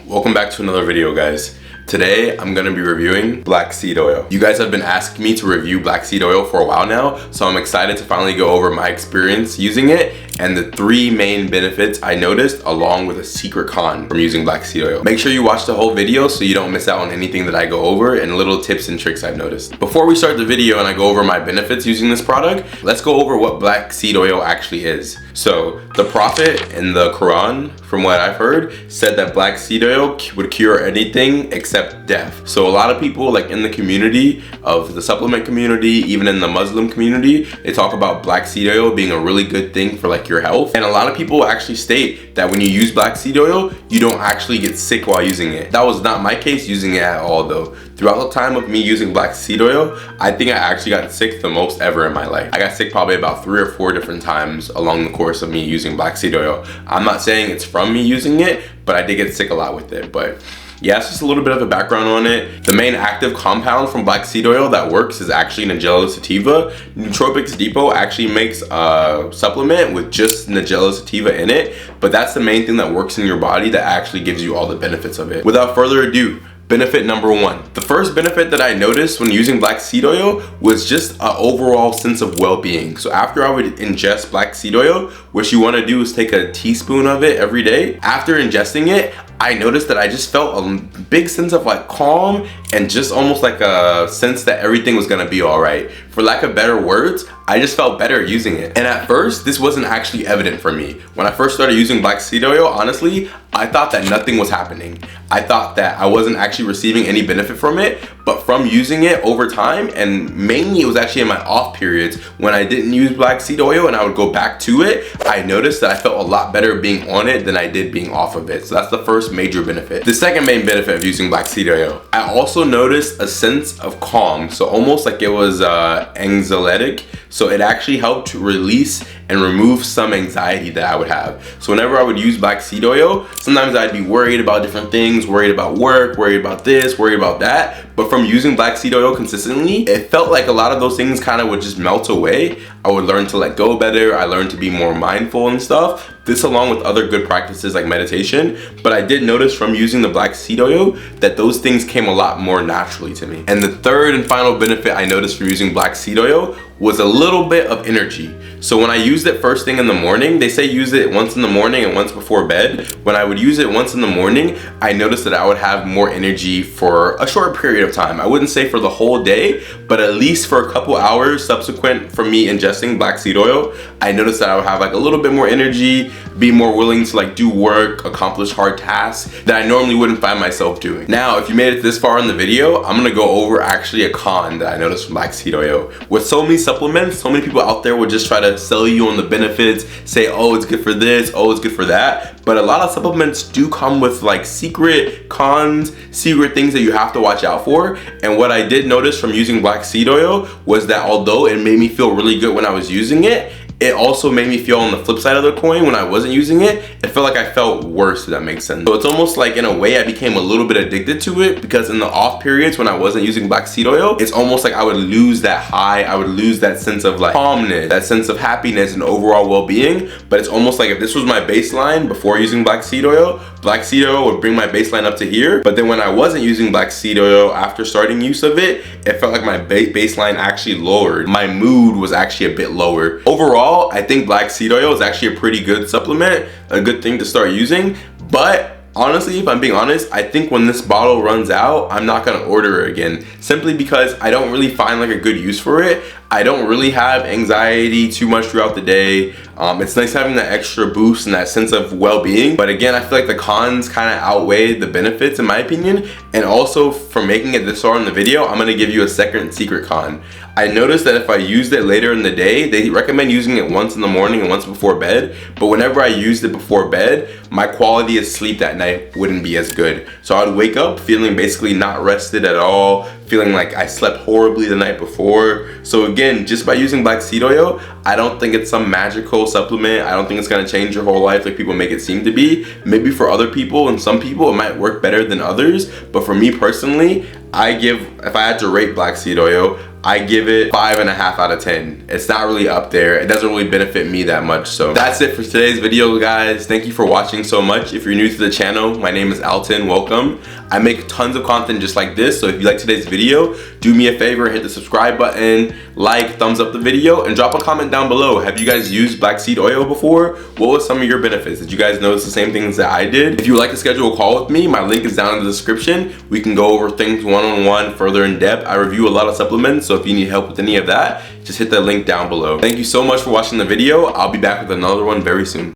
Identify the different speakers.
Speaker 1: Welcome back to another video, guys. Today I'm going to be reviewing black seed oil. You guys have been asking me to review black seed oil for a while now, so I'm excited to finally go over my experience using it and the 3 main benefits I noticed, along with a secret con from using black seed oil. Make sure you watch the whole video so you don't miss out on anything that I go over and little tips and tricks I've noticed. Before we start the video and I go over my benefits using this product, let's go over what black seed oil actually is. So the Prophet in the Quran, from what I've heard, said that black seed oil would cure anything except death. So a lot of people, like in the community of the supplement community, even in the Muslim community, they talk about black seed oil being a really good thing for like your health. And a lot of people actually state that when you use black seed oil, you don't actually get sick while using it. That was not my case using it at all though. Throughout the time of me using black seed oil, I think I actually got sick the most ever in my life. I got sick probably about 3 or 4 different times along the course of me using black seed oil. I'm not saying it's from me using it, but I did get sick a lot with it. But yeah, it's just a little bit of a background on it. The main active compound from black seed oil that works is actually Nigella sativa. Nootropics Depot actually makes a supplement with just Nigella sativa in it, but that's the main thing that works in your body that actually gives you all the benefits of it. Without further ado, benefit number 1. The first benefit that I noticed when using black seed oil was just an overall sense of well-being. So after I would ingest black seed oil, what you want to do is take a teaspoon of it every day. After ingesting it, I noticed that I just felt a big sense of like calm and just almost like a sense that everything was gonna be all right. For lack of better words, I just felt better using it. And at first, this wasn't actually evident for me. When I first started using black seed oil, honestly, I thought that nothing was happening. I thought that I wasn't actually receiving any benefit from it, but from using it over time, and mainly it was actually in my off periods when I didn't use black seed oil and I would go back to it, I noticed that I felt a lot better being on it than I did being off of it. So that's the first major benefit. The second main benefit of using black seed oil, I also noticed a sense of calm. So almost like it was anxiolytic. So it actually helped to release and remove some anxiety that I would have. So whenever I would use black seed oil, sometimes I'd be worried about different things, worried about work, worried about this, worried about that. But from using black seed oil consistently, it felt like a lot of those things kind of would just melt away. I would learn to let go better. I learned to be more mindful and stuff. This along with other good practices like meditation. But I did notice from using the black seed oil that those things came a lot more naturally to me. And the third and final benefit I noticed from using black seed oil was a little bit of energy. So when I used it first thing in the morning, they say use it once in the morning and once before bed. When I would use it once in the morning, I noticed that I would have more energy for a short period of time. I wouldn't say for the whole day, but at least for a couple hours subsequent from me ingesting black seed oil, I noticed that I would have like a little bit more energy, be more willing to like do work, accomplish hard tasks that I normally wouldn't find myself doing. Now, if you made it this far in the video, I'm gonna go over actually a con that I noticed from black seed oil. With so many supplements, so many people out there would just try to sell you on the benefits, say, oh, it's good for this, oh, it's good for that. But a lot of supplements do come with like secret cons, secret things that you have to watch out for. And what I did notice from using black seed oil was that although it made me feel really good when I was using it, it also made me feel on the flip side of the coin when I wasn't using it, it felt like I felt worse, if that makes sense. So it's almost like in a way I became a little bit addicted to it, because in the off periods when I wasn't using black seed oil, it's almost like I would lose that high, I would lose that sense of like calmness, that sense of happiness and overall well-being. But it's almost like if this was my baseline before using black seed oil would bring my baseline up to here. But then when I wasn't using black seed oil after starting use of it, it felt like my baseline actually lowered. My mood was actually a bit lower. Overall, I think black seed oil is actually a pretty good supplement, a good thing to start using. But honestly, if I'm being honest, I think when this bottle runs out, I'm not gonna order it again, simply because I don't really find like a good use for it. I don't really have anxiety too much throughout the day. It's nice having that extra boost and that sense of well-being. But again, I feel like the cons kind of outweigh the benefits in my opinion. And also for making it this far in the video, I'm gonna give you a second secret con. I noticed that if I used it later in the day, they recommend using it once in the morning and once before bed. But whenever I used it before bed, my quality of sleep that night wouldn't be as good. So I would wake up feeling basically not rested at all, feeling like I slept horribly the night before. So again, just by using black seed oil, I don't think it's some magical supplement. I don't think it's gonna change your whole life like people make it seem to be. Maybe for other people and some people it might work better than others, but for me personally, if I had to rate black seed oil, I give it 5.5 out of 10. It's not really up there. It doesn't really benefit me that much. So that's it for today's video, guys. Thank you for watching so much. If you're new to the channel, my name is Alton. Welcome. I make tons of content just like this. So if you like today's video, do me a favor, hit the subscribe button, like, thumbs up the video, and drop a comment down below. Have you guys used black seed oil before? What was some of your benefits? Did you guys notice the same things that I did? If you would like to schedule a call with me, my link is down in the description. We can go over things one-on-one, further in depth. I review a lot of supplements, so if you need help with any of that, just hit the link down below. Thank you so much for watching the video. I'll be back with another one very soon.